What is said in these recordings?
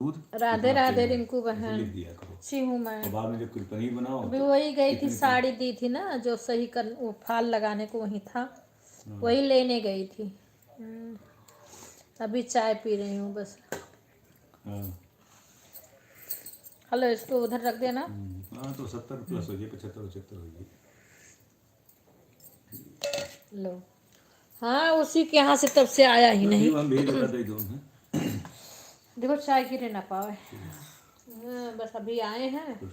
दूध राधे इतना राधे चाहिए, रिंकू ऐसे बहन। लिख दिया करो। अच्छी हूँ मैं। और बाद में जब कुछ पनीर बनाओ अभी तो वही गई थी, इतनी साड़ी दी थी ना जो सही कर, वो फाल लगाने को वही था, वही लेने गई थी। अभी चाय पी रही हूँ बस। हाँ हेलो, इसको उधर रख देना। हाँ, तो 70 प्लस हो जाए, 75 75 हो जाए। लो, हाँ उसी के यहाँ से तब से आया ही नहीं। हम भेज देता दे दो। देखो चाय गिरे ना पावे। बस अभी आए हैं।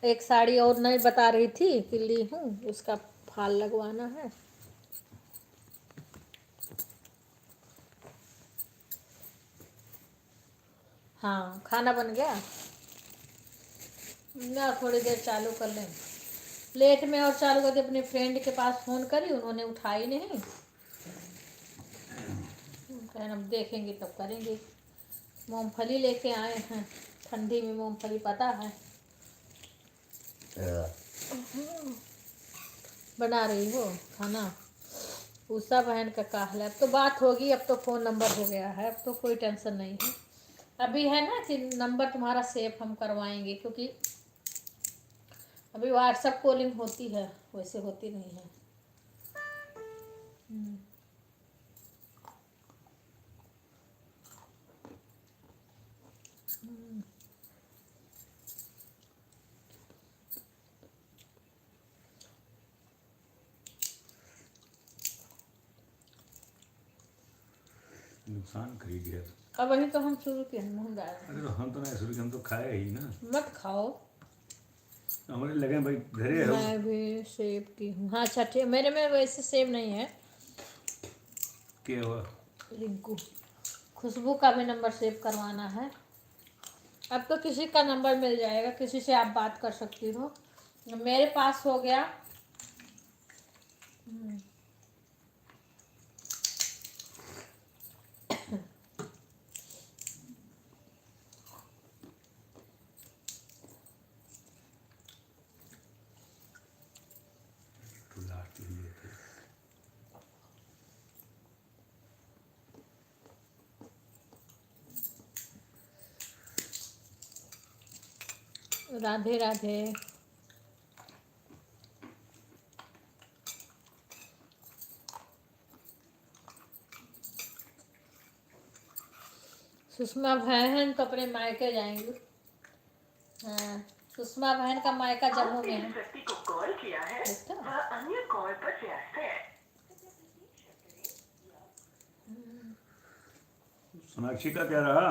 एक साड़ी और नहीं बता रही थी कि ली हूँ, उसका फाल लगवाना है। हाँ, खाना बन गया ना, थोड़ी देर चालू कर लें। लेट में और चालू करके अपने फ्रेंड के पास फ़ोन करी, उन्होंने उठाई नहीं। कहना अब देखेंगे तब करेंगे। मूंगफली लेके आए हैं, ठंडी में मूंगफली पता है। बना रही हो खाना? उषा बहन का काहल है। अब तो बात होगी, अब तो फ़ोन नंबर हो गया है, अब तो कोई टेंशन नहीं है। अभी है ना कि नंबर तुम्हारा सेव हम करवाएंगे, क्योंकि अभी व्हाट्सएप कॉलिंग होती है, वैसे होती नहीं है। नुकसान खरीद गया। अब वही तो हम शुरू किए हैं, हम अरे तो हम तो नहीं शुरू किए, हम तो खाए ही ना। मत खाओ। हमारे लगे भाई घरे है। मैं भी सेव की हूँ। हाँ अच्छा ठीक, मेरे में वैसे सेव नहीं है। क्या हुआ? रिंकू, खुशबू का भी नंबर सेव करवाना है। अब तो किसी का नंबर मिल जाएगा, किसी से आप बात कर सकती हो। मेरे पास हो गया। तो लास्ट लिए थे। राधे राधे। सुषमा बहन तो अपने मायके जाएंगी। हाँ, सुषमा बहन का मायका जम्मू में है। व्यक्ति को कॉल किया है वह अन्य कॉल पर व्यस्त है। सोनाक्षी का क्या रहा?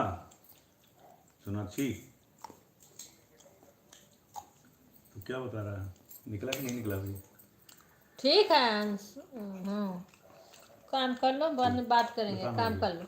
सोनाक्षी तो क्या बता रहा है, निकला कि नहीं निकला भैया? ठीक है। हाँ, काम कर लो, बाद में बात करेंगे, बताना काम भैया। कर लो।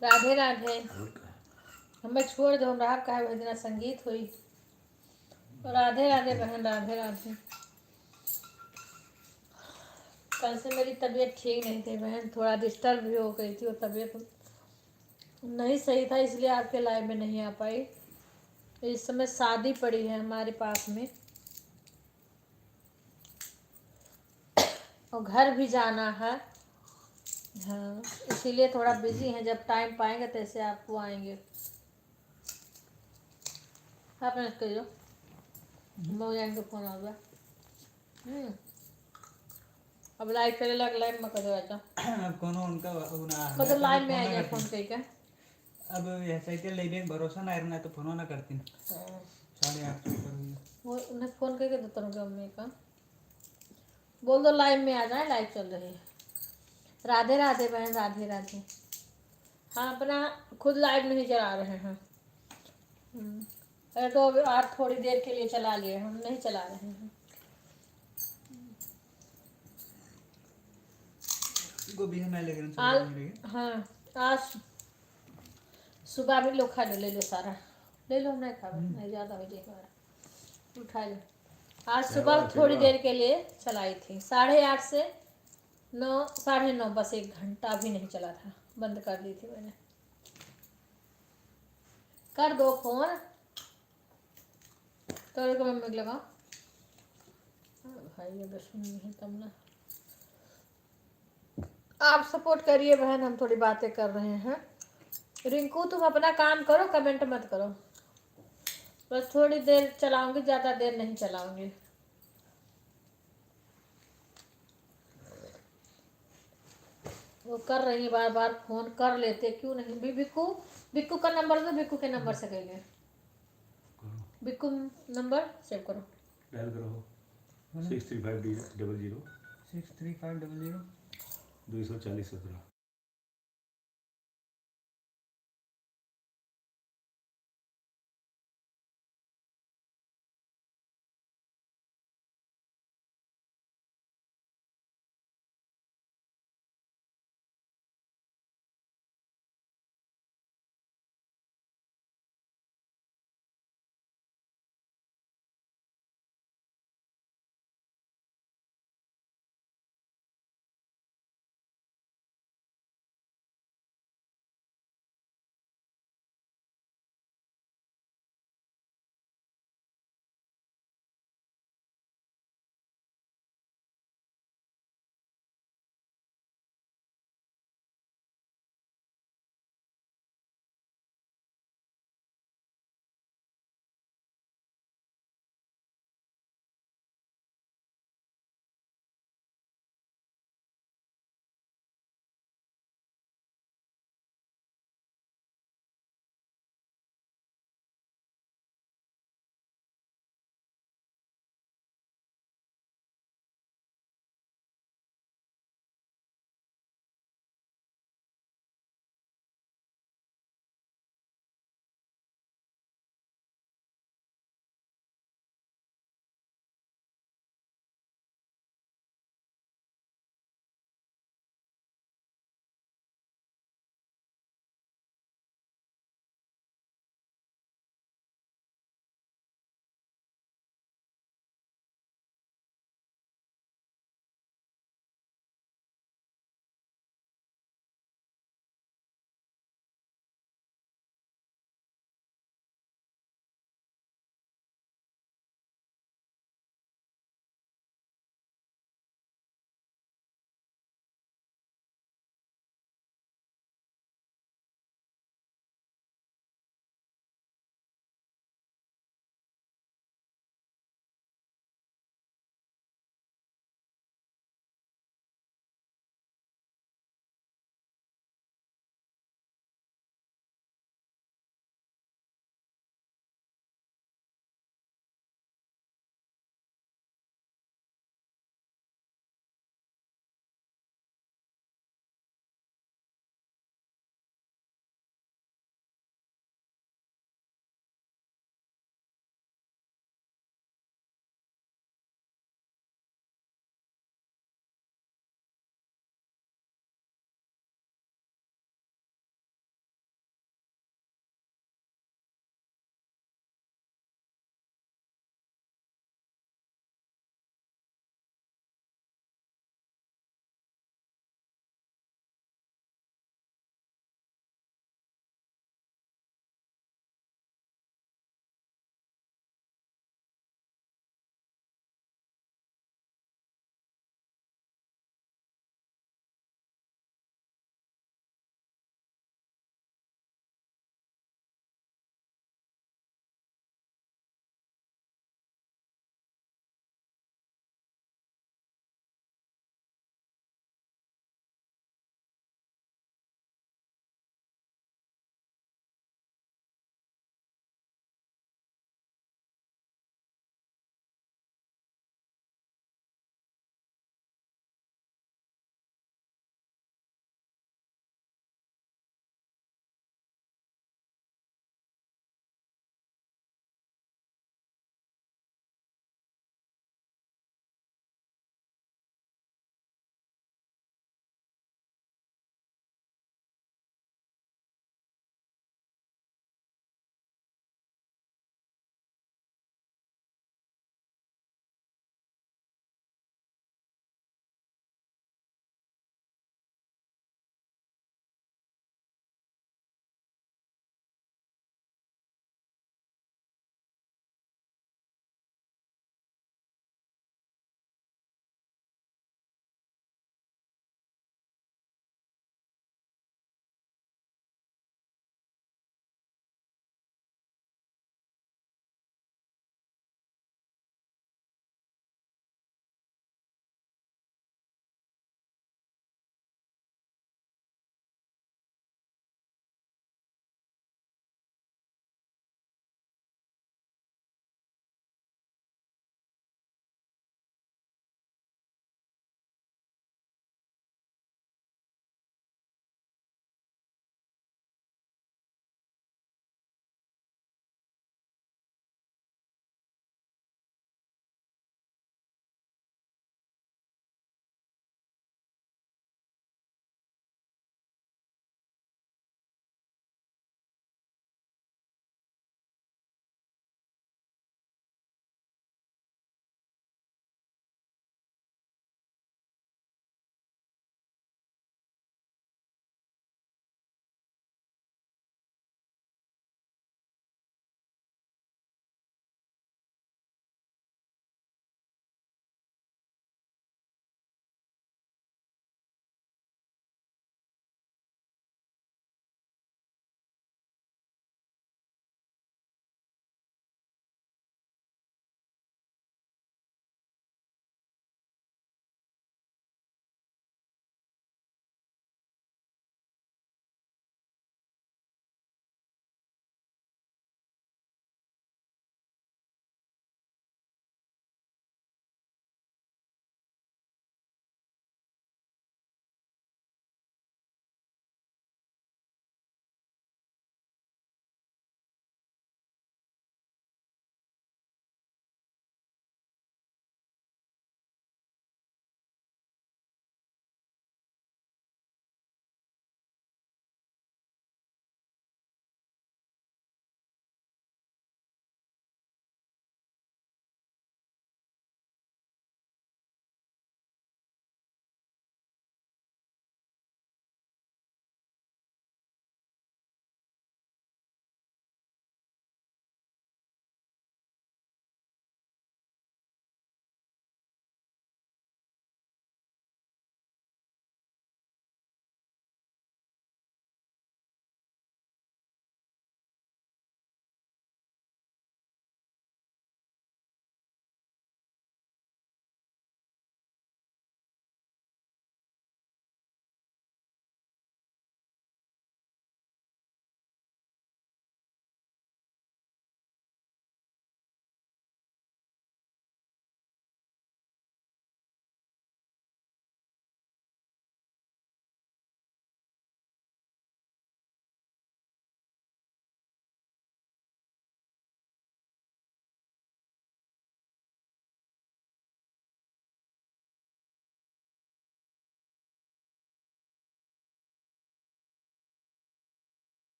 राधे राधे। और का हमें छोड़ दो, हम राह काहे भेजना, संगीत हुई। राधे राधे बहन, राधे राधे। कल से मेरी तबीयत ठीक नहीं थी बहन, थोड़ा डिस्टर्ब भी हो गई थी और तबीयत नहीं सही था, इसलिए आपके लाइव में नहीं आ पाई। इस समय शादी पड़ी है हमारे पास में और घर भी जाना है। हाँ, इसीलिए थोड़ा बिजी हैं। जब टाइम पाएंगे तो ऐसे आपको आएंगे। आप मैनेज करियो, मौजान का फोन आ गया। अब लाइव करे लग, लाइव में कर जाता। अब कोनो उनका उना कदर लाइव में आ फोन जाए ना फोन करती कई का। अब ऐसा के ले भी भरोसा ना रहना तो फोन ना करती 8:30 करूँगी। वो उन्हें फोन करके देता हूँ अम्मी का, बोल दो लाइव में आ जाए, लाइव चल रही है। राधे राधे बहन, राधे राधे। हाँ, अपना खुद लाइव नहीं चला रहे हैं। अरे तो अभी आप थोड़ी देर के लिए चला लिए, हम नहीं चला रहे हैं। गोभी है मैं लेकिन आज सब नहीं रही। हाँ, आज सुबह भी लोग खा लो, ले लो सारा, ले लो, नहीं खा नहीं ज़्यादा हो जाएगा, उठा लो। आज सुबह थोड़ी देर के लिए चलाई थी, 8:30 से 9, 9:30, बस 1 घंटा भी नहीं चला था, बंद कर दी थी मैंने। कर दो फोन तो को मम्मी लगा। भाई अगर सुनी है तब ना, आप सपोर्ट करिए बहन, हम थोड़ी बातें कर रहे हैं। रिंकू तुम अपना काम करो, कमेंट मत करो। बस थोड़ी देर चलाऊंगी, ज़्यादा देर नहीं चलाऊंगी। वो कर रही है, बार बार फोन कर लेते, क्यों नहीं भी। बिक्कू, बिक्कू का नंबर दो, बिक्कू के नंबर से करेंगे। करो, बिक्कू नंबर सेव करो, डायल करो 63500 63500 240 17।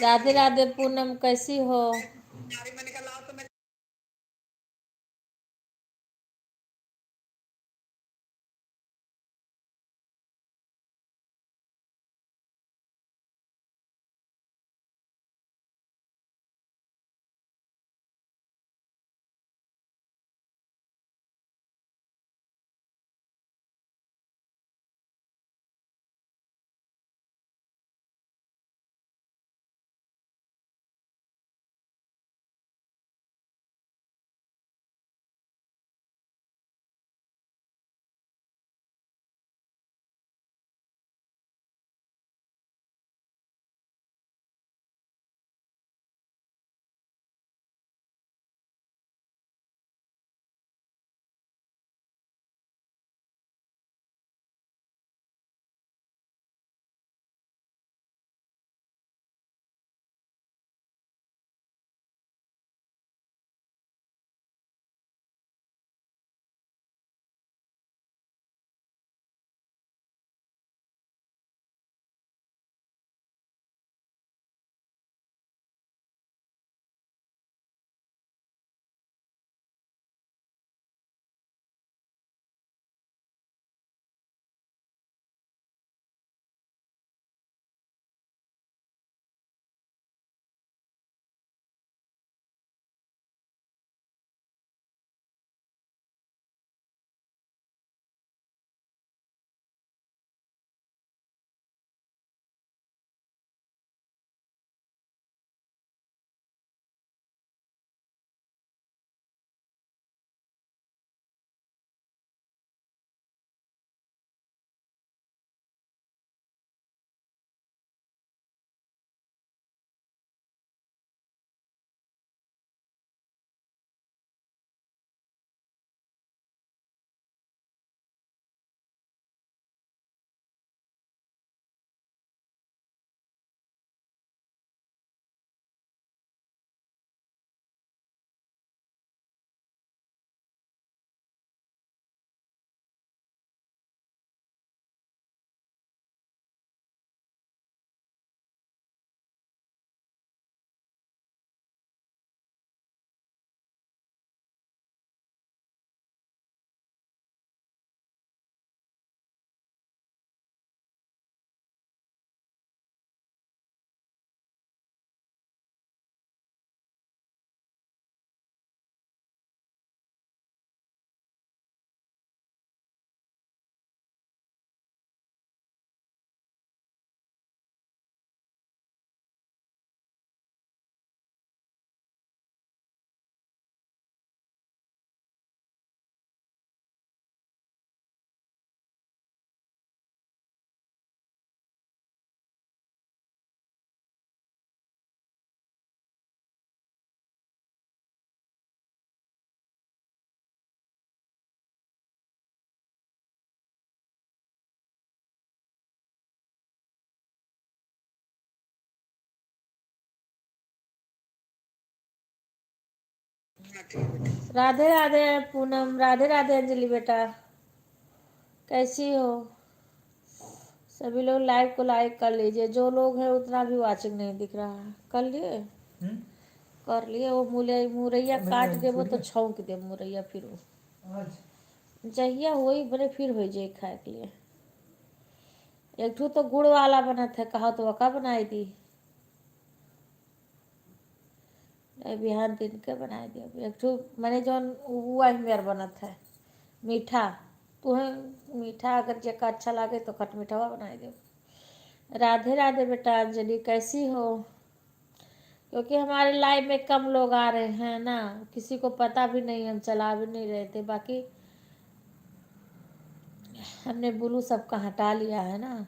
राधे राधे पूनम, कैसी हो? राधे राधे पूनम, राधे राधे अंजलि बेटा, कैसी हो? सभी लोग लाइव को लाइक कर लीजिए, जो लोग हैं उतना भी वाचिंग नहीं दिख रहा है। कर लिए? कर लिए। वो मुरैया काट देबो तो छौंक दे मुरैया, फिर वो जहिया वही बड़े फिर हो जाए खाए के लिए। एक ठो तो गुड़ वाला बना था, कहा तो वका बनाई दी, बिहान दिन के बनाई दी। एक ठो मैंने जौन हुआ ही मेरा बना था मीठा, तुम्हें मीठा अगर जेका अच्छा लगे तो खट मीठा बनाई दे। राधे राधे बेटा अंजलि, कैसी हो? क्योंकि हमारे लाइव में कम लोग आ रहे हैं ना, किसी को पता भी नहीं, हम चला भी नहीं रहे थे। बाकी हमने ब्लू सबका हटा लिया है ना,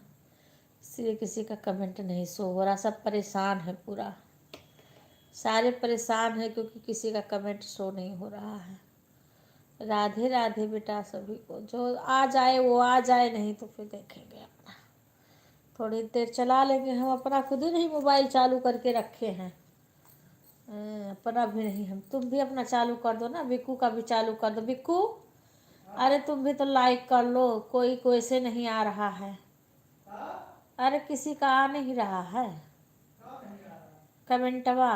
इसलिए किसी का कमेंट नहीं शो हो रहा। सब परेशान है, पूरा सारे परेशान है क्योंकि किसी का कमेंट शो नहीं हो रहा है। राधे राधे बेटा सभी को, जो आ जाए वो आ जाए, नहीं तो फिर देखेंगे अपना। थोड़ी देर चला लेंगे, हम अपना खुद ही नहीं मोबाइल चालू करके रखे हैं। अपना भी नहीं, हम तुम भी अपना चालू कर दो ना, बिक्कू का भी चालू कर दो। बिक्कू अरे तुम भी तो लाइक कर लो, कोई से नहीं आ रहा है। अरे किसी का आ नहीं रहा है। कमेंटवा,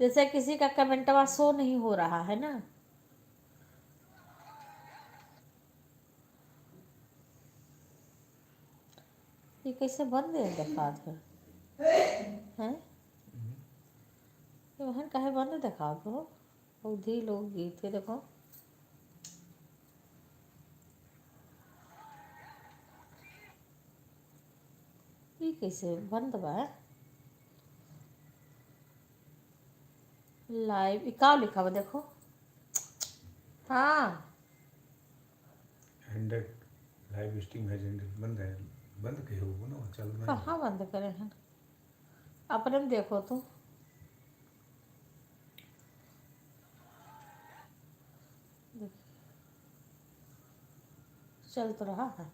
जैसे किसी का कमेंटवा शो नहीं हो रहा है ना, ये कैसे बंद है देखा है ये वहन काहे बंद देखा दो उधी लोग गीत के देखो। ये कैसे बंद बा लाइव का लिखा हुआ देखो। हाँ हैंडेड लाइव स्ट्रीम है बंद है, बंद कहे हो ना चल रहा है। कहाँ बंद करे हैं अपने में देखो तो चल तो रहा है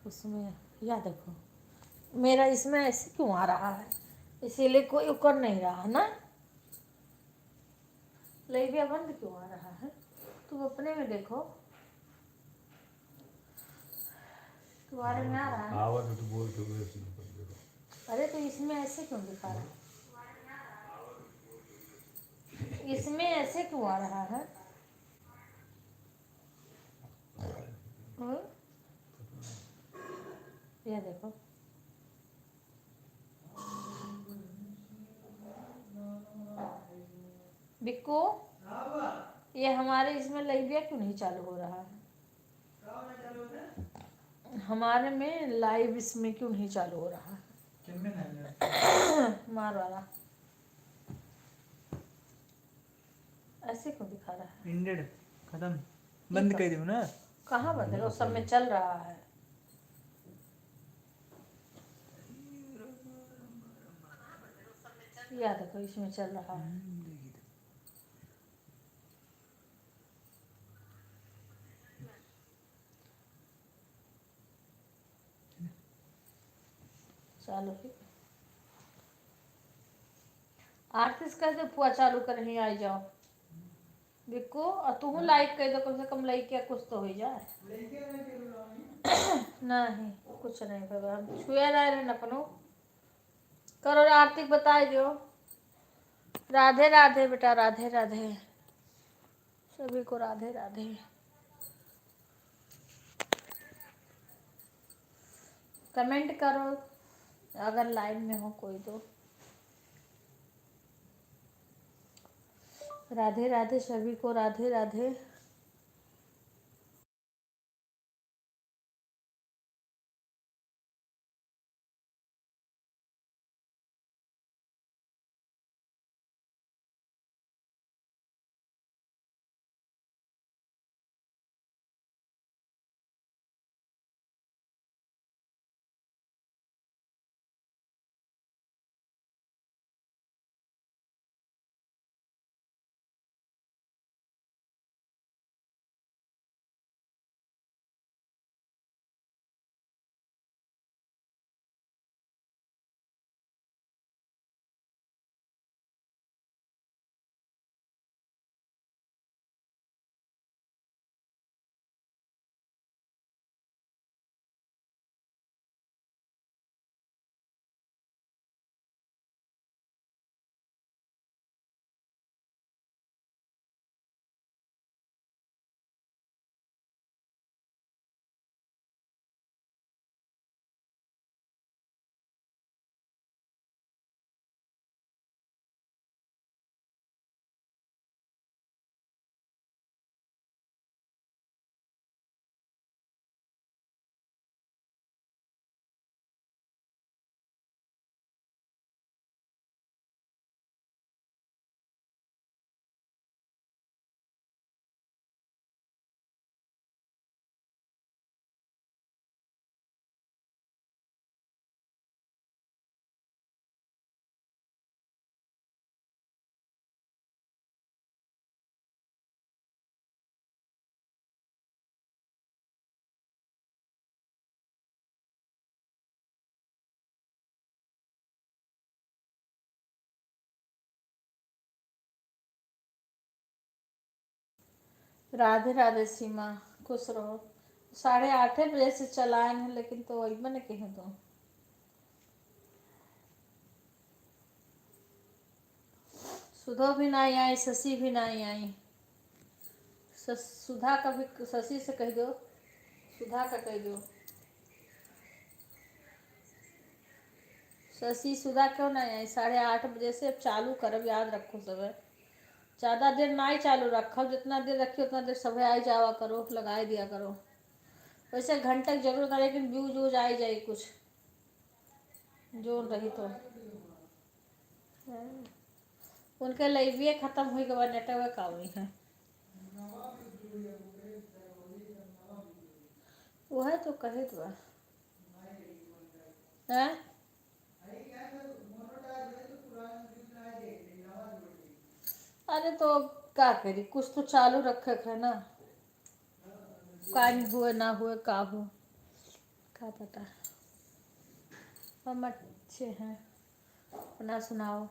उसमें, या देखो मेरा इसमें ऐसे क्यों आ रहा है, इसीलिए कोई कर नहीं रहा ना, लाइव बंद क्यों आ रहा है, तुम अपने में देखो तुम्हारे में आ रहा है। आवाज तो बोल तो देखो। अरे तो इसमें ऐसे क्यों दिखा रहा है, इसमें ऐसे क्यों आ रहा है। ये देखो बिक्को, ये हमारे इसमें लाइव क्यों नहीं चालू हो रहा है, हमारे में लाइव इसमें क्यों नहीं चालू हो रहा है। मार वाला ऐसे क्यों दिखा रहा है, इंडेड खत्म बंद कर दूँ ना। कहाँ बंद है, उस सब में चल रहा है। या देखो इसमें चल रहा है। चालू ही आर्टिस्ट का जो पुआ चालू कर ही आई जाओ बिक्को, और तू लाइक कर दो कम से कम, लाइक क्या कुछ तो हो जाए। नहीं कुछ नहीं कर हम छुए रहे अपनो करो आरती बताई दो। राधे राधे बेटा, राधे राधे सभी को, राधे राधे। कमेंट करो अगर लाइन में हो कोई तो। राधे राधे सभी को, राधे राधे। राधे राधे सीमा, खुश रहो। 8:30 बजे से चलाए हैं लेकिन तो वही मैंने कहे तो सुधो भी नहीं आई, शशि भी नहीं आई। सुधा का भी शशि से कह दो, सुधा का कह दो। शशि सुधा क्यों नहीं आई? 8:30 बजे से अब चालू करब, याद रखो सब। ज़्यादा देर ना ही चालू रखो, जितना देर रखियो उतना देर सब आई जावा करो, लगाई दिया करो। वैसे घंटे की जरूरत है, लेकिन व्यूज वूज आई जाए कुछ जो रही तो। उनके लाइविए खत्म हुई के बाद नेटवर्क आवी है। वो है तो कहे तो है। अरे तो क्या करी, कुछ तो चालू रखे है ना, काम हुए ना हुए का हो, क्या पता। हम अच्छे हैं, अपना सुनाओ।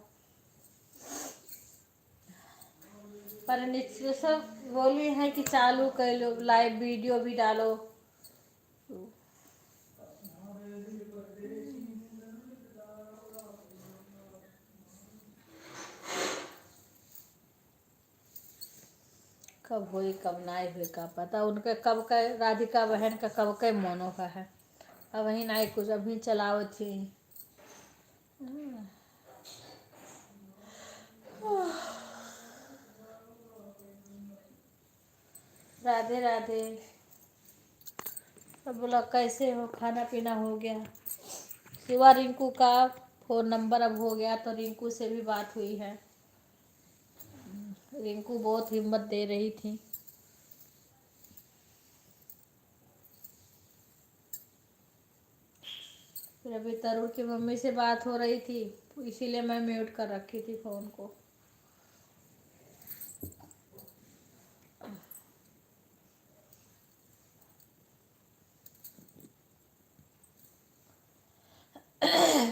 पर नीचे सब बोली है कि चालू कर लो, लाइव वीडियो भी डालो। कब हुई कब ना हुई का पता, उनके कब का, राधिका बहन का कब के मोनो का है। अब वही ना कुछ अभी चलाओ थी। राधे राधे। अब बोला कैसे हो, खाना पीना हो गया। सुबह रिंकू का फ़ोन नंबर अब हो गया, तो रिंकू से भी बात हुई है। रिंकू बहुत हिम्मत दे रही थी। फिर अभी तरुण की मम्मी से बात हो रही थी, इसीलिए मैं म्यूट कर रखी थी फ़ोन को।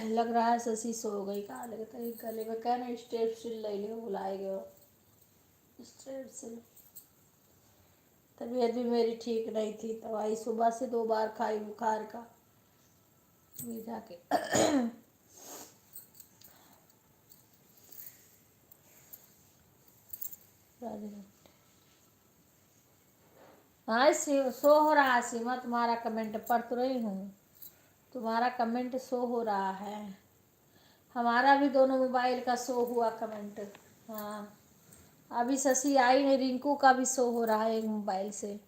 लग रहा है शशि सो गई का, लगता है गले में क्या ना स्ट्रेप सिल ले लियो, बुलाए गए स्ट्रेप सिल। तबीयत भी मेरी ठीक नहीं थी, दवाई सुबह से 2 बार खाई बुखार का, भी जाके हाँ शो हो रहा है सीमा, तुम्हारा कमेंट पढ़ तो रही हूँ, तुम्हारा कमेंट शो हो रहा है। हमारा भी दोनों मोबाइल का शो हुआ कमेंट। हाँ अभी शशि आई नहीं, रिंकू का भी शो हो रहा है एक मोबाइल से,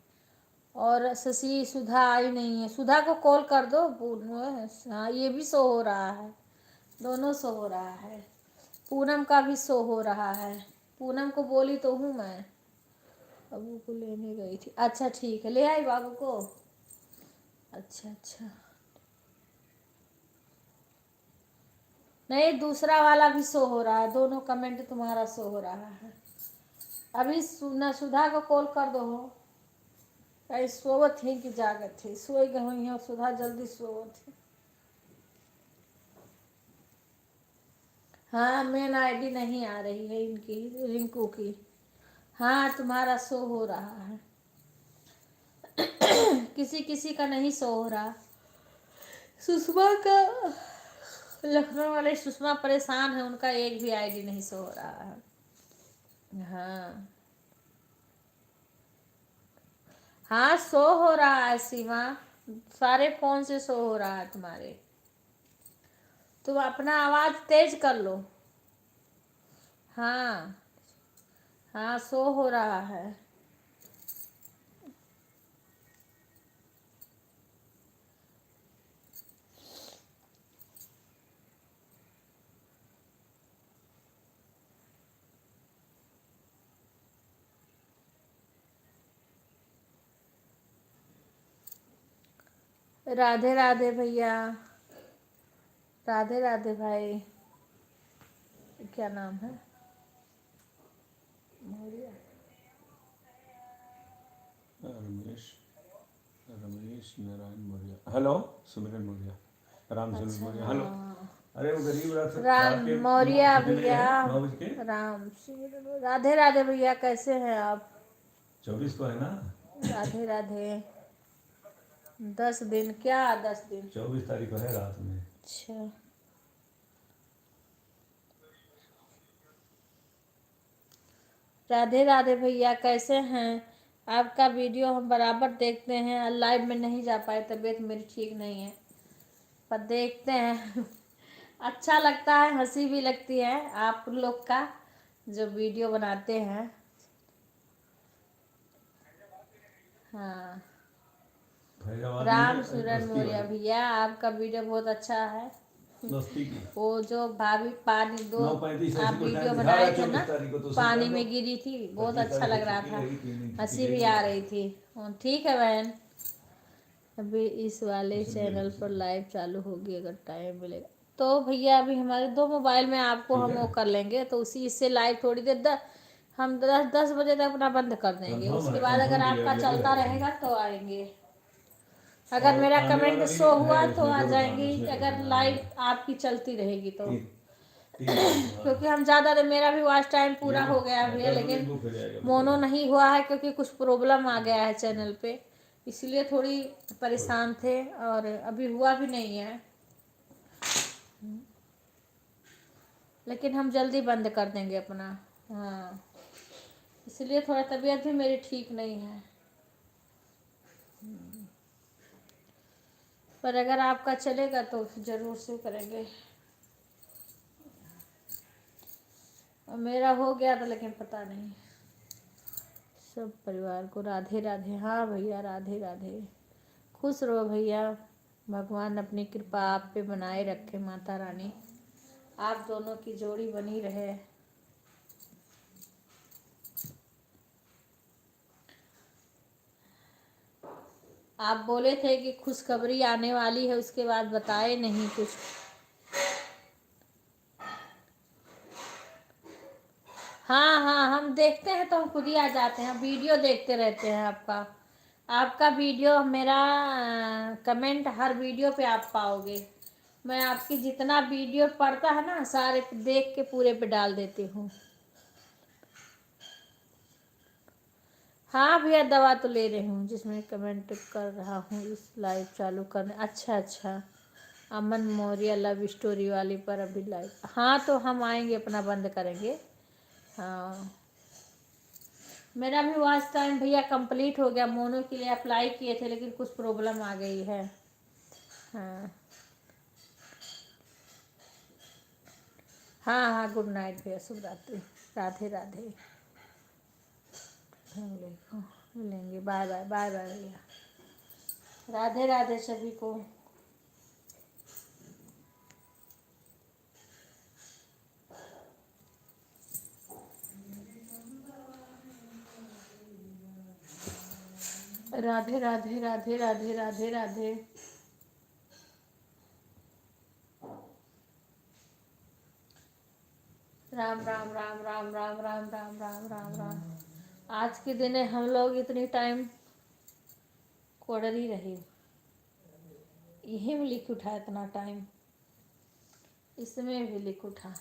और शशि सुधा आई नहीं है। सुधा को कॉल कर दो। हाँ ये भी शो हो रहा है, दोनों शो हो रहा है। पूनम का भी शो हो रहा है। पूनम को बोली तो हूँ मैं, बाबू को लेने गई थी। अच्छा ठीक है, ले आई बाबू को। अच्छा अच्छा, नहीं दूसरा वाला भी शो हो रहा है, दोनों कमेंट तुम्हारा शो हो रहा है। अभी सुधा को कॉल कर दो हो, कहीं सोवत थी कि जागत थी, सोई गई है सुधा, जल्दी सोवत थी। हाँ मेन आईडी नहीं आ रही है इनकी, रिंकू की। हाँ तुम्हारा शो हो रहा है, किसी किसी का नहीं शो हो रहा। सुषमा का, लखनऊ वाले सुषमा परेशान है, उनका एक भी आईडी नहीं शो हो रहा है। हाँ हाँ शो हो रहा है सीमा, सारे फोन से शो हो रहा है तुम्हारे। तुम अपना आवाज तेज कर लो। हाँ हाँ शो हो रहा है। राधे राधे भैया, राधे राधे भाई। क्या नाम है? मौर्य। रमेश रमेश नारायण मौर्य। हेलो सुमिरन मौर्य, राम सुमिरन मौर्य। हेलो अरे वो गरीब रात राम मौर्य भैया, 9 बज के राम राधे राधे भैया, कैसे हैं आप? 24 को है ना, राधे राधे। 10 दिन क्या, 10 दिन? 24 तारीख को है रात में। अच्छा राधे राधे भैया, कैसे हैं? आपका वीडियो हम बराबर देखते हैं, लाइव में नहीं जा पाए, तबीयत मेरी ठीक नहीं है, पर देखते हैं। अच्छा लगता है, हंसी भी लगती है आप लोग का जो वीडियो बनाते हैं। हाँ, फैजाबाद राम में सूरन बस्ती मौर्य वाली भैया, आपका वीडियो बहुत अच्छा है। बस्ती की वो जो भाभी पानी दो 9:35 आप ऐसी को वीडियो टाइम दिखा रहा बनाए है, थे ना, 24 तारीख को तो उसे कर पानी दो। में गिरी थी, बहुत 25 अच्छा तारीख लग को रहा छुट्टी था, रहेगी, 3 दिन की हंसी छुट्टी भी लेंगे। आ रही थी। ठीक है बहन, अभी इस वाले सुन चैनल लेंगे, पर लाइव चालू होगी अगर टाइम मिलेगा तो। भैया अभी हमारे 2 मोबाइल में आपको ठीक हम है। वो कर लेंगे, तो उसी इससे लाइव थोड़ी देर हम 10 बजे तक अपना बंद कर देंगे, कंफर्म उसके है, बाद अगर कंफर्म आपका डिलीवरी चलता है रहेगा तो आएंगे। अगर और मेरा आने कमेंट वाला भी शो हुआ है तो इसमें, आ जरूर आना, जाएंगी, इसमें अगर टेंशन आने लाइव वाला आपकी चलती रहेगी तो। 3 तारीख को। हाँ, क्योंकि हम ज़्यादा देर, मेरा भी वॉच टाइम ये पूरा लो, हो गया हाँ, भैया, 10 मिनट लेकिन बुक हो जाएगा मोनो बिल्कुल। नहीं हुआ है क्योंकि कुछ प्रॉब्लम आ गया है चैनल पे, इसलिए थोड़ी परेशान थे, और अभी हुआ भी नहीं है, लेकिन हम जल्दी बंद कर देंगे अपना। हाँ, इसलिए थोड़ा तबीयत भी मेरी ठीक नहीं है, पर अगर आपका चलेगा तो ज़रूर से करेंगे। और मेरा हो गया था लेकिन पता नहीं। सब परिवार को राधे राधे। हाँ भैया, राधे राधे, खुश रहो भैया, भगवान अपनी कृपा आप पे बनाए रखे, माता रानी आप दोनों की जोड़ी बनी रहे। आप बोले थे कि खुशखबरी आने वाली है, उसके बाद बताए नहीं कुछ। हाँ हाँ, हम देखते हैं तो हम खुद ही आ जाते हैं, वीडियो देखते रहते हैं आपका। आपका वीडियो मेरा कमेंट हर वीडियो पे आप पाओगे। मैं आपकी जितना वीडियो पड़ता है ना, सारे देख के पूरे पे डाल देती हूँ। हाँ भैया, दवा तो ले रही हूँ जिसमें कमेंट कर रहा हूँ इस लाइव चालू करने। अच्छा अच्छा, अमन मौर्य लव स्टोरी वाली पर अभी लाइव। हाँ, तो हम आएंगे, अपना बंद करेंगे। हाँ, मेरा भी वॉच टाइम भैया कंप्लीट हो गया, मोनो के लिए अप्लाई किए थे लेकिन कुछ प्रॉब्लम आ गई है। हाँ हाँ हाँ, गुड नाइट भैया, शुभ रात्रि, राधे राधे। मिलेंगे, बाय बाय, बाय बाय भैया, राधे राधे सभी को। राधे राधे राधे राधे राधे राधे। राम राम राम राम राम राम राम राम राम राम। आज के दिन हम लोग इतनी टाइम कोडर ही रही, यही में लिख उठा इतना टाइम, इसमें भी लिख उठा।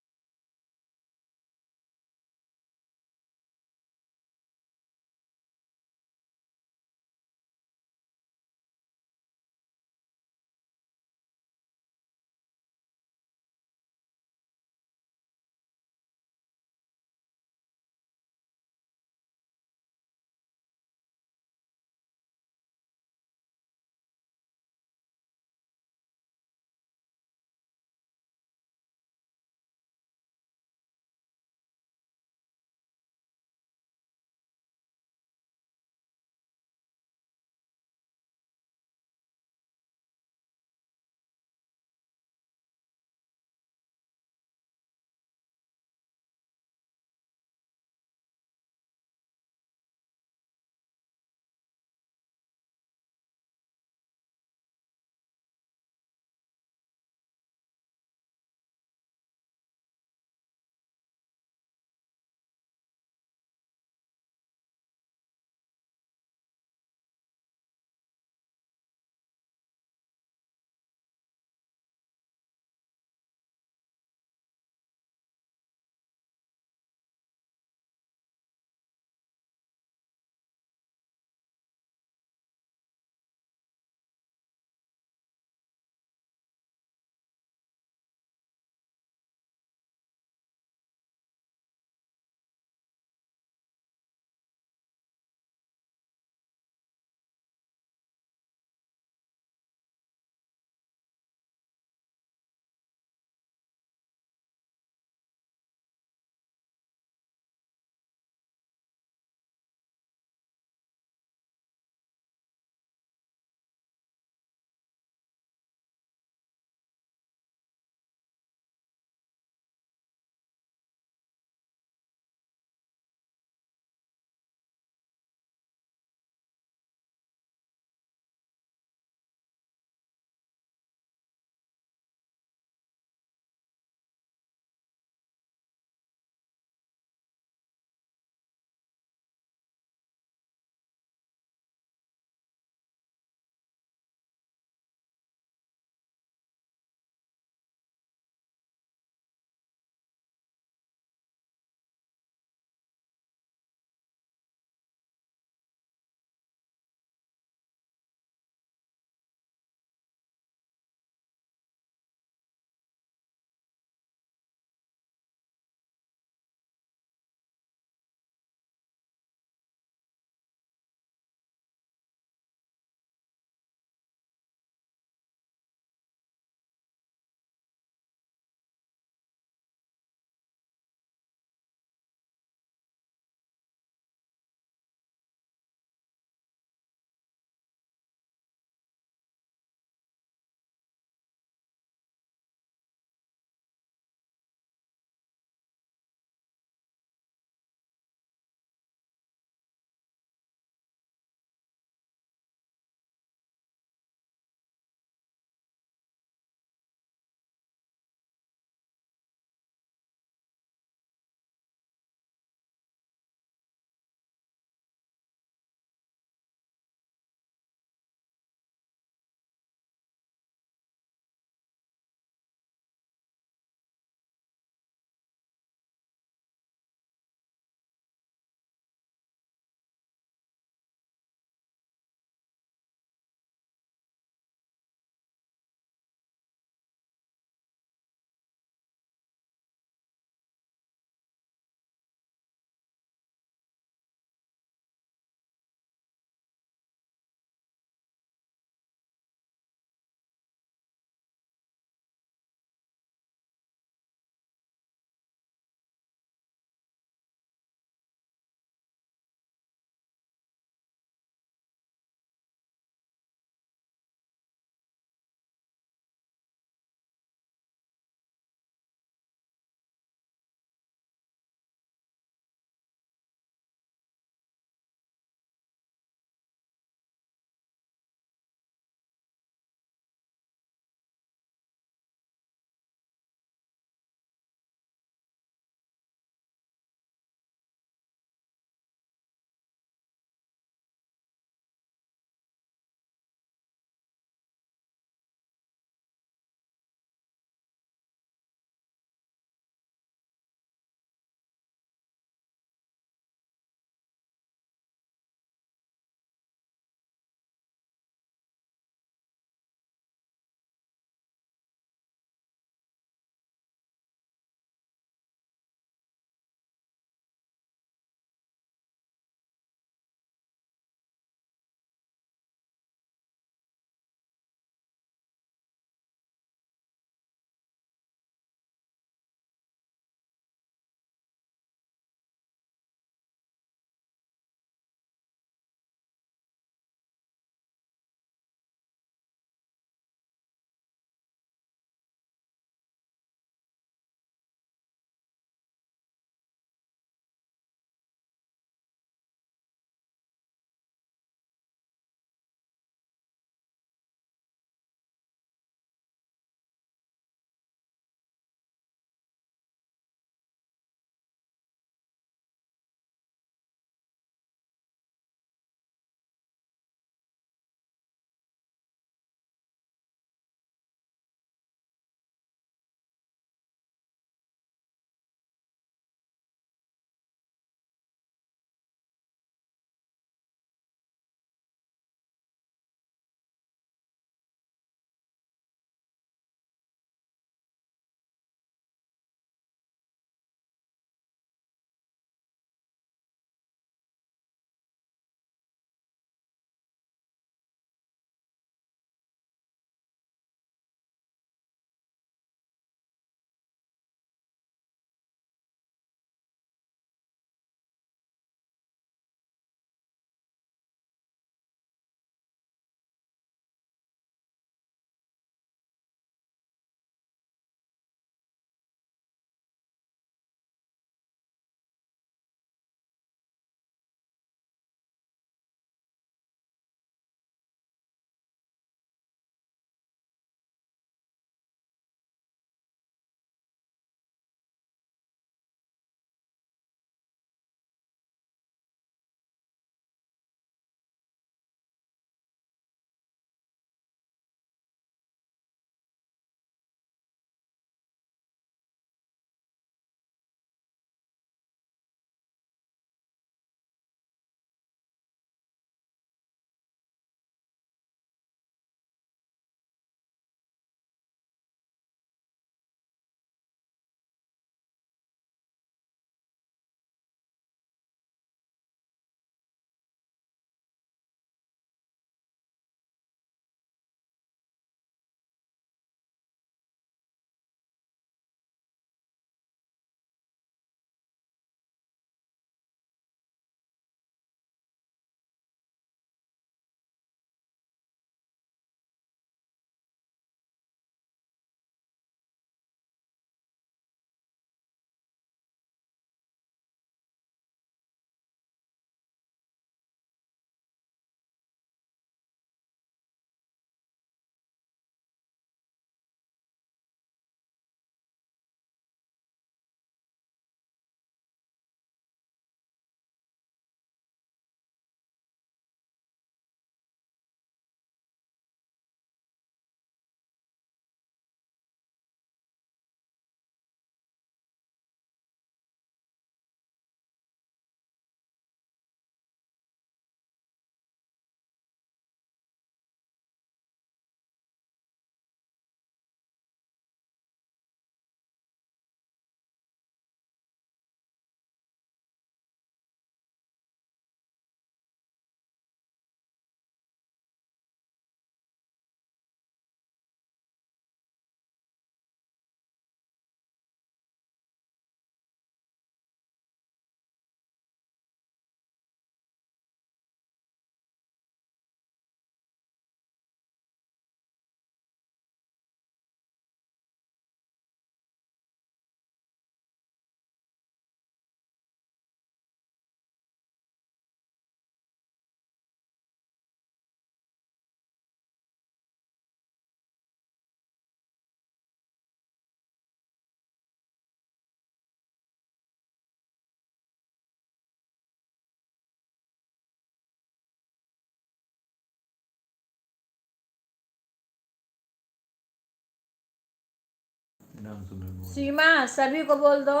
रामचंद्र मौर्य। सीमा सभी को बोल दो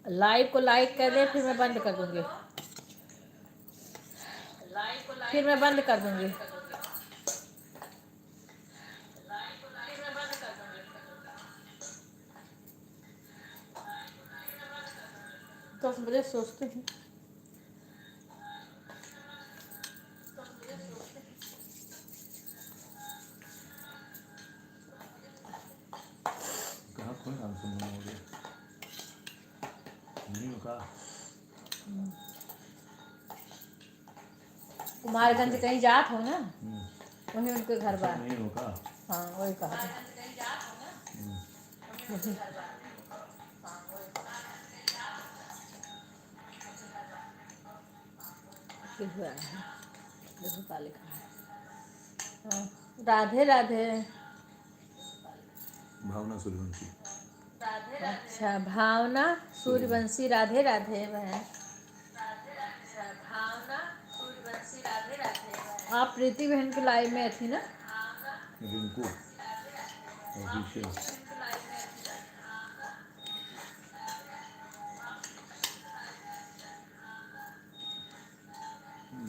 लाइव को लाइक कर दे, फिर मैं बंद कर दूंगी। फिर मैं बंद कर दूंगी। 10 बजे सोचते हैं। कहाँ कौन रामचंद्र मौर्य? नहीं होगा। कुमारगंज कहीं जात हो ना, वहीं उनके घर बार। नहीं होगा। हाँ वही कहा। हुआ है, देखो क्या लिखा है। हाँ, राधे राधे। भावना सूर्यवंशी। अच्छा भावना सूर्यवंशी, राधे राधे बहन। आप प्रीति बहन की लाइव में थी ना? रिंकू ऑफिशियल।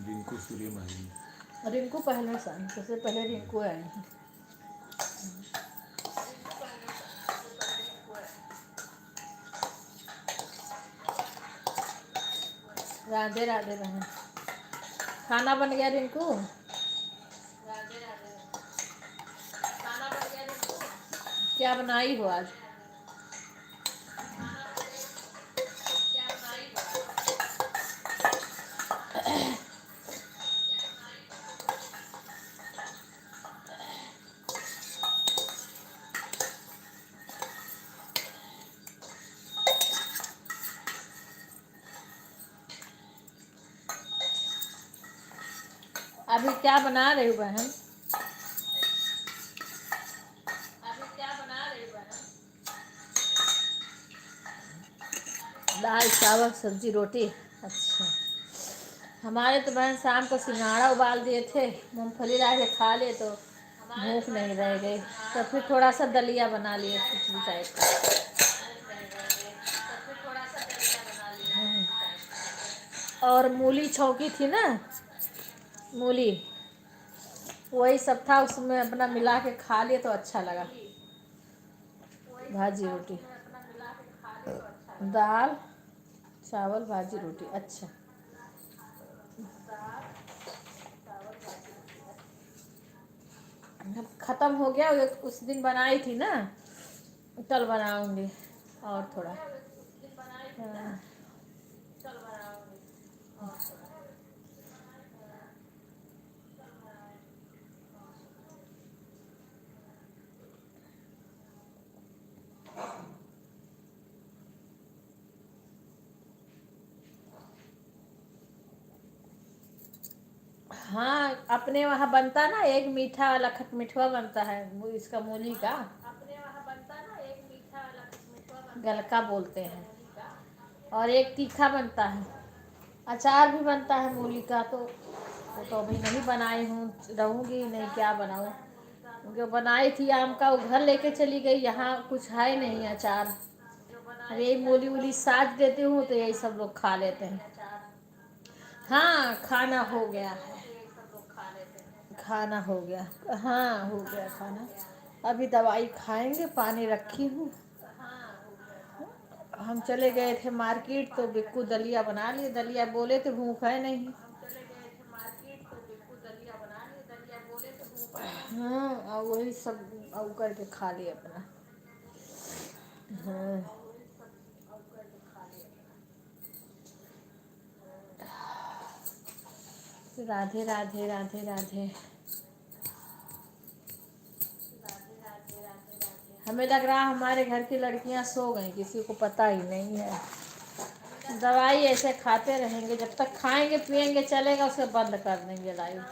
रिंकू सूर्यमाही। रिंकू पहले सबसे पहले रिंकू आए हैं। राधे राधे बहन। खाना बन गया रिंकू? राधे राधे। खाना बन गया रिंकू? क्या बनाई हो आज? क्या बनाई हो? अभी क्या बना रही हो बहन? अभी क्या बना रही हो बहन? दाल चावल सब्जी रोटी। अच्छा, हमारे तो बहन शाम को सिंघाड़ा उबाल दिए थे, मूंगफली ला के खा लिए तो भूख नहीं रह गई, तो फिर थोड़ा सा दलिया बना लिए खिचड़ी टाइप का। और मूली छौंकी थी ना, मूली वही सब था, उसमें अपना मिला के खा लिए तो अच्छा लगा। भाजी रोटी, दाल चावल भाजी रोटी। अच्छा, ख़त्म हो गया। उस दिन बनाई थी ना, कल बनाऊंगी और थोड़ा। हाँ। हाँ, अपने वहाँ बनता ना एक मीठा वाला खटमिठवा बनता है, वो इसका मूली का। अपने वहाँ बनता ना एक मीठा वाला खटमिठवा बनता है, गलका बोलते हैं। और एक तीखा बनता है, अचार भी बनता है मूली का। तो वो तो अभी नहीं बनाई हूँ, रहूँगी नहीं क्या बनाऊँ, क्योंकि बनाई थी आम का, वो घर लेके चली गई, यहाँ कुछ है नहीं अचार। यही मूली वूली साज देती हूँ तो यही सब लोग खा लेते हैं। हाँ खाना हो गया है, खाना हो गया। हाँ हो गया खाना, अभी दवाई खाएंगे, पानी रखी हूँ। हम चले गए थे मार्केट तो बिक्कू दलिया बना लिए, दलिया बोले तो भूख है नहीं। हाँ और वही सब और करके खा लिए अपना। हाँ राधे राधे राधे राधे। हमें लग रहा हमारे घर की लड़कियां सो गई, किसी को पता ही नहीं है। दवाई ऐसे खाते रहेंगे, जब तक खाएंगे पिएंगे चलेगा, उसे बंद कर देंगे लाइव।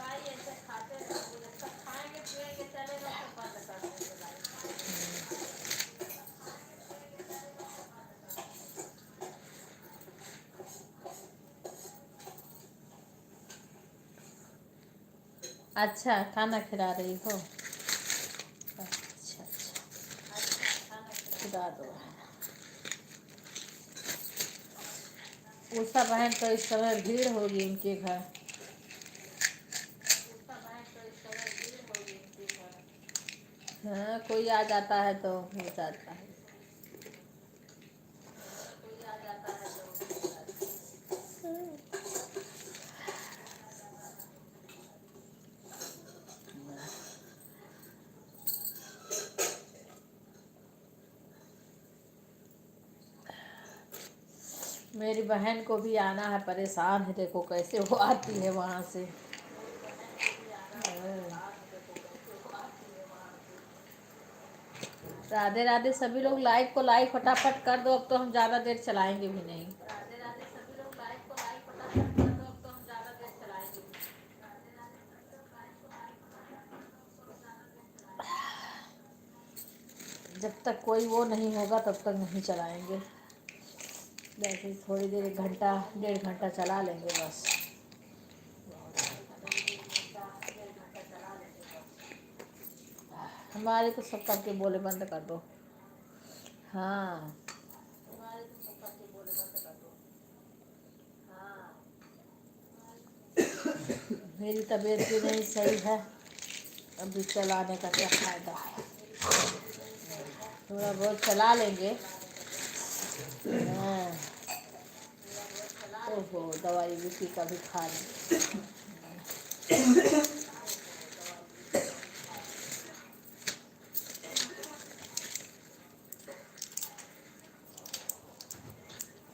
अच्छा खाना खिला रही हो? अच्छा अच्छा। खुदा दो। उषा बहन तो इस समय भीड़ होगी इनके घर। हाँ, कोई आ जाता है तो हो जाता है। मेरी बहन को भी आना है, परेशान है, देखो कैसे वो आती है वहाँ से। राधे राधे सभी लोग, लाइक को लाइक फटाफट कर दो, अब तो हम ज़्यादा देर चलाएंगे भी नहीं। राधे राधे सभी लोग, लाइक को लाइक फटाफट कर दो, अब तो हम ज़्यादा देर चलाएंगे भी नहीं। जब तक कोई वो नहीं होगा तब तक नहीं चलाएंगे। वैसे थोड़ी देर, 1 घंटा 1.5 घंटा चला लेंगे बस। हमारे तो सब सबके बोले बंद कर दो। हाँ, हमारे तो सब सबके बोले बंद कर दो। हाँ, मेरी तबीयत भी नहीं सही है, अभी चलाने का क्या फायदा है। थोड़ा बहुत चला लेंगे। हाँ, ओहो, दवाई बीपी का भी खा लें।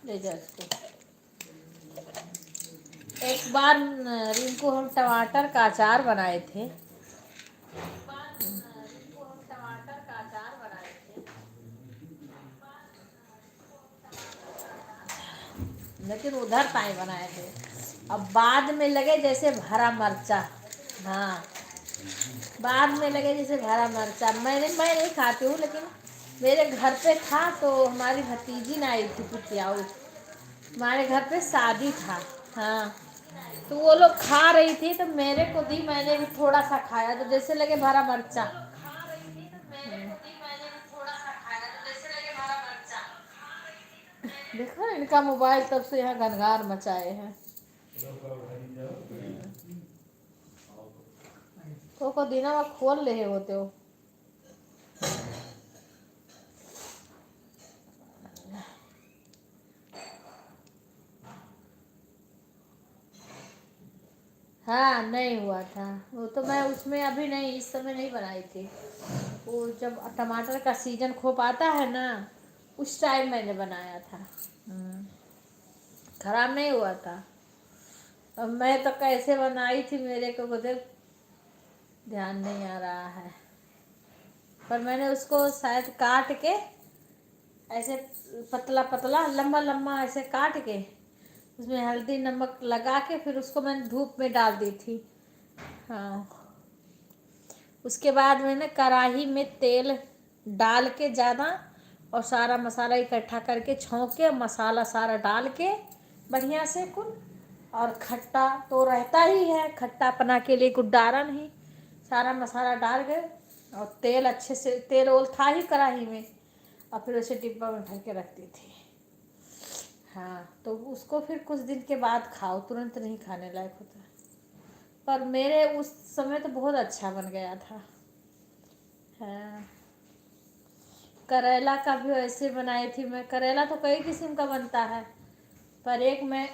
ले जा इसको। एक बार रिंकू हम टमाटर का अचार बनाए थे। लेकिन उधर ताई बनाए थे, अब बाद में लगे जैसे भरा मर्चा। हाँ, बाद में लगे जैसे भरा मर्चा। मैं नहीं खाती हूँ, लेकिन मेरे घर पे था तो हमारी भतीजी ने आई थी पुतियाऊ, हमारे घर पे शादी था। हाँ, तो वो लोग खा रही थी तो मेरे को दी, मैंने भी थोड़ा सा खाया तो जैसे लगे भरा मर्चा। देखो इनका मोबाइल तब से यहाँ घनघार मचाए हैं। तो दिना में खोल ले होते हो। हाँ, नहीं हुआ था वो तो, मैं उसमें अभी नहीं, इस समय नहीं बनाई थी। वो जब टमाटर का सीजन खूब आता है ना, उस टाइम मैंने बनाया था। खराब नहीं हुआ था। अब मैं तो कैसे बनाई थी मेरे को खुद ध्यान नहीं आ रहा है, पर मैंने उसको शायद काट के ऐसे पतला पतला लंबा लंबा ऐसे काट के उसमें हल्दी नमक लगा के फिर उसको मैंने धूप में डाल दी थी। हाँ, उसके बाद मैंने कढ़ाई में तेल डाल के ज़्यादा और सारा मसाला इकट्ठा करके छौंक के मसाला सारा डाल के बढ़िया से कुल, और खट्टा तो रहता ही है, खट्टा अपना के लिए कुछ डाला नहीं, सारा मसाला डाल के और तेल अच्छे से, तेल ओल था ही कढ़ाई में, और फिर उसे डिब्बा में भर के रखती थी। हाँ, तो उसको फिर कुछ दिन के बाद खाओ, तुरंत नहीं खाने लायक होता। पर मेरे उस समय तो बहुत अच्छा बन गया था। हाँ, करेला का भी ऐसे बनाई थी मैं। करेला तो कई किस्म का बनता है, पर एक मैं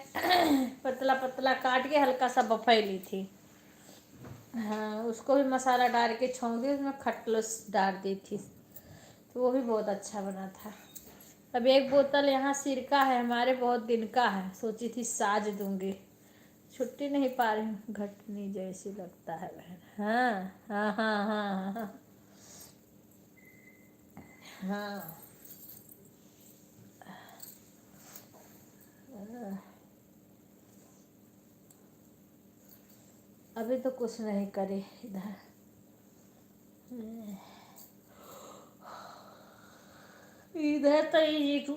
पतला पतला काट के हल्का सा बफाई ली थी। हाँ, उसको भी मसाला डाल के छौंक दी, उसमें खटलस डाल दी थी, तो वो भी बहुत अच्छा बना था। अब एक बोतल यहाँ सिरका है हमारे, बहुत दिन का है, सोची थी साज दूंगी, छुट्टी नहीं पा रही हूँ, घटनी जैसी लगता है बहन। हाँ हाँ हाँ हाँ हाँ हाँ। अभी तो कुछ नहीं करे इधर। इधर तो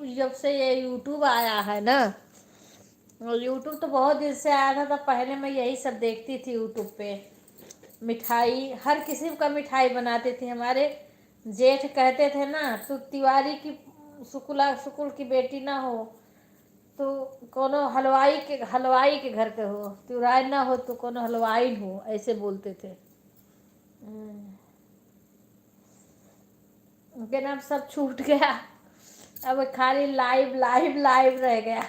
जब से ये यूट्यूब आया है ना, यूट्यूब तो बहुत दिन से आया था, तो पहले मैं यही सब देखती थी यूट्यूब पे। मिठाई, हर किस्म का मिठाई बनाते थे हमारे जेठ कहते थे ना, तू तिवारी की सुकुल की बेटी ना हो, तो कोनो हलवाई के घर के हो, तिवारी ना हो तो कोनो हलवाई हो, ऐसे बोलते थे। लेकिन अब सब छूट गया, अब खाली लाइव लाइव लाइव रह गया।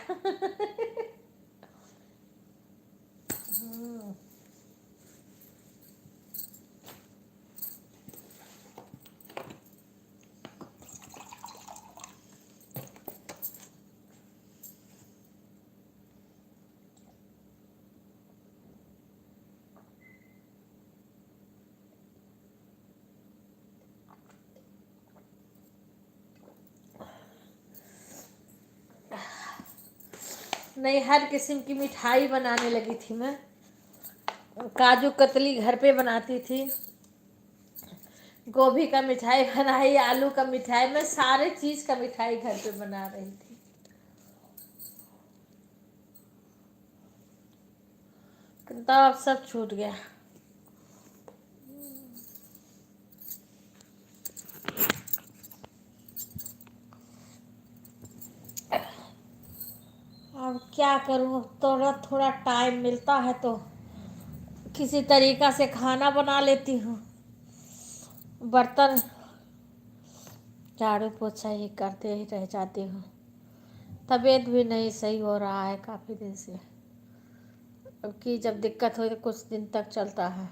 नहीं, हर किस्म की मिठाई बनाने लगी थी मैं। काजू कतली घर पे बनाती थी, गोभी का मिठाई बनाई, आलू का मिठाई, मैं सारे चीज का मिठाई घर पे बना रही थी। तो अब सब छूट गया। अब क्या करूँ, थोड़ा थोड़ा टाइम मिलता है तो किसी तरीका से खाना बना लेती हूँ, बर्तन झाड़ू पोछा ही करते ही रह जाती हूँ। तबीयत भी नहीं सही हो रहा है काफ़ी दिन से, अब की जब दिक्कत हो तो कुछ दिन तक चलता है।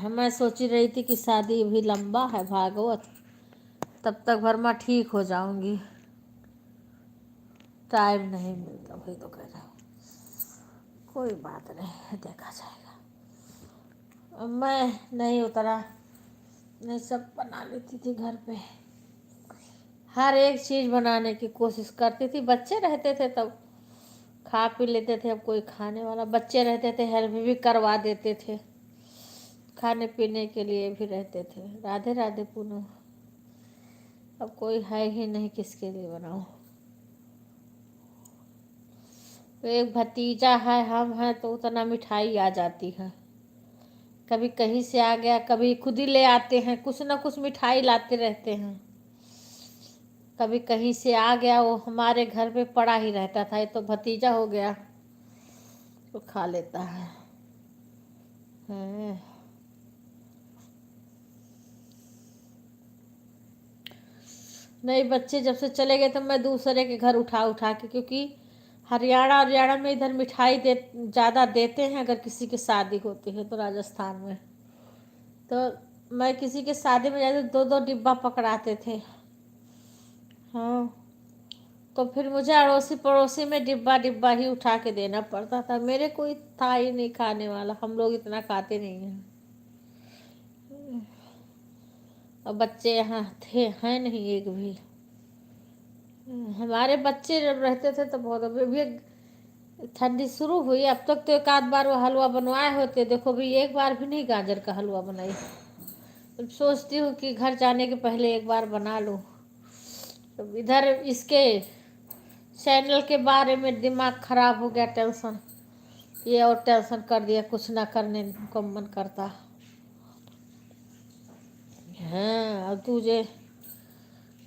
मैं सोच रही थी कि शादी भी लंबा है भागवत, तब तक भरमा ठीक हो जाऊंगी, टाइम नहीं मिलता, वही तो कह रहा हूँ। कोई बात नहीं, देखा जाएगा। मैं नहीं उतरा, नहीं सब बना लेती थी घर पे, हर एक चीज़ बनाने की कोशिश करती थी। बच्चे रहते थे तब खा पी लेते थे, अब कोई खाने वाला, बच्चे रहते थे हेल्प भी करवा देते थे, खाने पीने के लिए भी रहते थे। राधे राधे पूनम, अब कोई है ही नहीं, किसके लिए बनाऊं। एक भतीजा है, हम हैं तो उतना मिठाई आ जाती है, कभी कहीं से आ गया, कभी खुद ही ले आते हैं, कुछ ना कुछ मिठाई लाते रहते हैं। कभी कहीं से आ गया, वो हमारे घर पे पड़ा ही रहता था, ये तो भतीजा हो गया तो खा लेता है। हाँ। नहीं, बच्चे जब से चले गए तो मैं दूसरे के घर उठा उठा के, क्योंकि हरियाणा में इधर मिठाई ज़्यादा देते हैं, अगर किसी की शादी होती है तो राजस्थान में, तो मैं किसी के शादी में जाते 2-2 डिब्बा पकड़ाते थे। हाँ, तो फिर मुझे अड़ोसी पड़ोसी में डिब्बा डिब्बा ही उठा के देना पड़ता था, मेरे कोई था ही नहीं खाने वाला, हम लोग इतना खाते नहीं हैं। और बच्चे यहाँ थे हैं नहीं एक भी। हमारे बच्चे जब रहते थे तो बहुत, अभी भी ठंडी शुरू हुई, अब तक तो एक आध बार वो हलवा बनवाए होते, देखो भी एक बार भी नहीं गाजर का हलवा बनाई। अब सोचती हूँ कि घर जाने के पहले एक बार बना लूँ। तो इधर इसके चैनल के बारे में दिमाग खराब हो गया, टेंशन ये और टेंशन कर दिया, कुछ ना करने को मन करता। हाँ, अब तुझे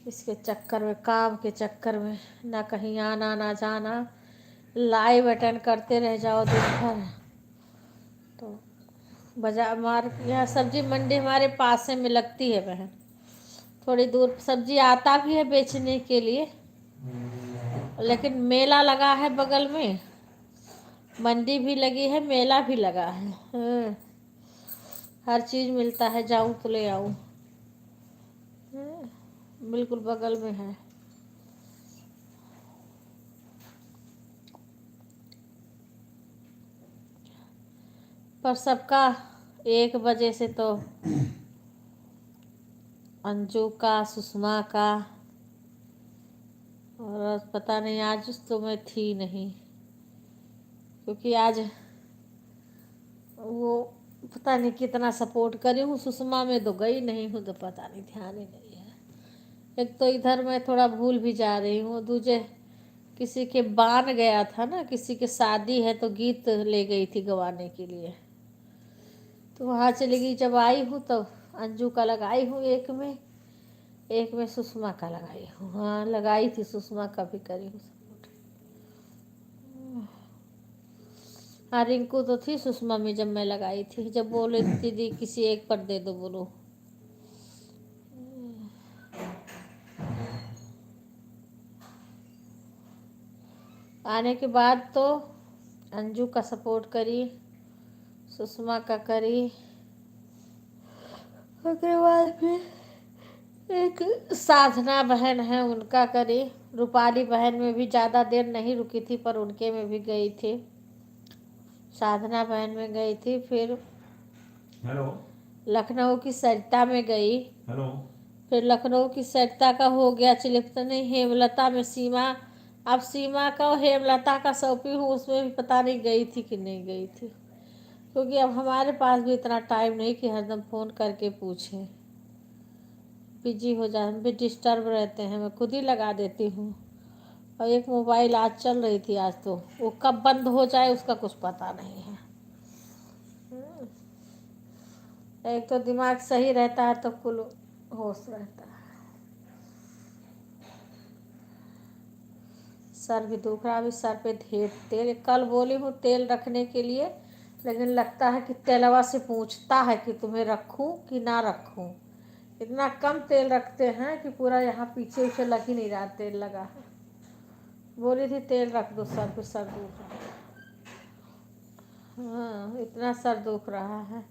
इसके चक्कर में, काम के चक्कर में, ना कहीं आना ना जाना, लाइव अटेंड करते रह जाओ दिन भर। तो बाजार यहाँ सब्जी मंडी हमारे पास में लगती है बहन, थोड़ी दूर सब्जी आता भी है बेचने के लिए, लेकिन मेला लगा है बगल में, मंडी भी लगी है, मेला भी लगा है। हाँ, हर चीज़ मिलता है, जाऊँ तो ले आऊँ। हाँ, बिल्कुल बगल में है। पर सबका 1 बजे से तो अंजू का, सुषमा का, और पता नहीं आज तो मैं थी नहीं, क्योंकि आज वो पता नहीं कितना सपोर्ट करी हूँ, सुषमा में तो गई नहीं हूँ, तो पता नहीं, ध्यान ही नहीं है। एक तो इधर मैं थोड़ा भूल भी जा रही हूँ, दूसरे किसी के बान गया था ना, किसी के शादी है तो गीत ले गई थी गवाने के लिए, तो वहाँ चली गई। जब आई हूँ तो अंजू का लगाई हूँ एक में सुषमा का लगाई हूँ। हाँ लगाई थी, सुषमा का भी करी हूँ सपोर्ट। हाँ रिंकू तो थी सुषमा में जब मैं लगाई थी, जब बोले दीदी किसी एक पर दे दो बोलो। आने के बाद तो अंजू का सपोर्ट करी, सुषमा का करी, उसके बाद फिर एक साधना बहन है उनका करी। रूपाली बहन में भी ज़्यादा देर नहीं रुकी थी, पर उनके में भी गई थी। साधना बहन में गई थी, फिर हेलो लखनऊ की सरिता में गई। हेलो फिर लखनऊ की सरिता का हो गया, चिलिप्त नहीं, हेमलता में सीमा। अब सीमा का और हेमलता का सौंपी हूँ, उसमें भी पता नहीं गई थी कि नहीं गई थी, क्योंकि अब हमारे पास भी इतना टाइम नहीं कि हरदम फ़ोन करके पूछें। बिजी हो जाए, हम भी डिस्टर्ब रहते हैं, मैं खुद ही लगा देती हूँ। और एक मोबाइल आज चल रही थी, आज तो वो कब बंद हो जाए उसका कुछ पता नहीं है। एक तो दिमाग सही रहता है तो कुल होश रहता है। सर भी दुख रहा, अभी सर पे ढेर तेल, कल बोली हूँ तेल रखने के लिए, लेकिन लगता है कि तेलवा से पूछता है कि तुम्हें रखूँ कि ना रखूँ। इतना कम तेल रखते हैं कि पूरा यहाँ पीछे उसे लग ही नहीं रहा तेल लगा है। बोली थी तेल रख दो सर पे, सर दुख रहा है। हाँ इतना सर दुख रहा है।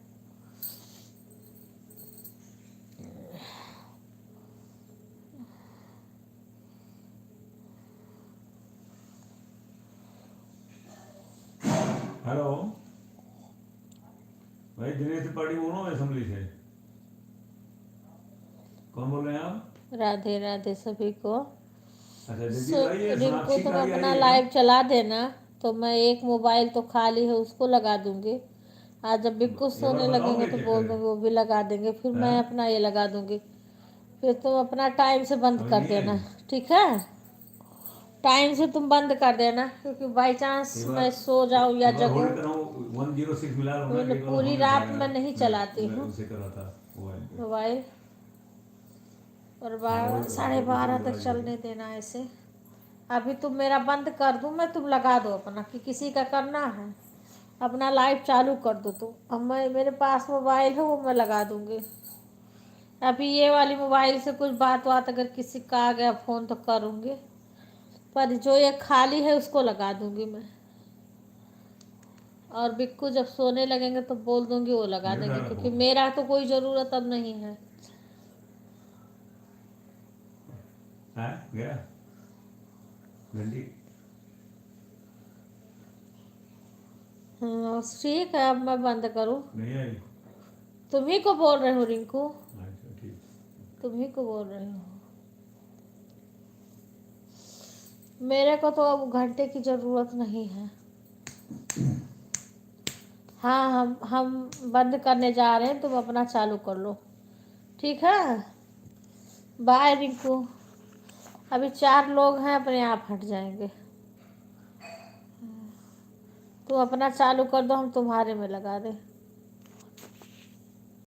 हेलो भाई, दिनेश त्रिपाठी बोल रहा हूँ असेंबली से। कौन बोल रहे हैं आप? राधे राधे सभी को। अच्छा दीदी भाई, ये रिंकू सोनाक्षी तुम का भी अपना आई है लाइव चला देना, तो मैं एक मोबाइल तो खाली है उसको लगा दूंगी। आज जब बिक्कू क्या? एक बार सोने लगेंगे बताओगे तो चेक बोल करें। दूंगी, वो भी लगा देंगे, फिर मैं हैं? अपना ये लगा दूंगी। फिर तुम अपना टाइम से बंद अभी कर नहीं देना, आई। ठीक है? टाइम से तुम बंद कर देना, क्योंकि बाई चांस एक मैं बार सो जाऊँ या एक बार जगूँ। होल्ड कराऊँ, 106 मिला लो ना, तो एक बार पूरी हो नहीं रात पाएगा। मैं नहीं चलाती मैं हूँ उसे कर रहा था मोबाइल पे। मोबाइल, और हाँ, होल्ड करा दो, दूसरी 12:30 तक लगा दीजिए। चलने देना ऐसे। अभी तुम मेरा बंद कर दूँ मैं, तुम लगा दो अपना, कि किसी का करना है अपना लाइव चालू कर दो तुम। अब मैं, मेरे पास मोबाइल है वो मैं लगा दूंगी। अभी ये वाली मोबाइल से कुछ बात अगर किसी का आ गया फ़ोन तो करूँगी, पर जो ये खाली है उसको लगा दूंगी मैं। और बिक्कू जब सोने लगेंगे तो बोल दूंगी वो लगा ये देंगे, मेरा क्योंकि फोन मेरा तो कोई ज़रूरत अब नहीं है। है गया घंटी। हाँ ठीक है, अब मैं बंद करूँ? नहीं आई। तुम ही को बोल रहे हो रिंकू, अच्छा ठीक। तुम ही को बोल रहे हो। मेरे को तो अब घंटे की ज़रूरत नहीं है। हाँ हम बंद करने जा रहे हैं, तुम अपना चालू कर लो, ठीक है? बाय रिंकू। अभी 4 लोग हैं, अपने आप हट जाएंगे। तुम अपना चालू कर दो, हम तुम्हारे में लगा दें।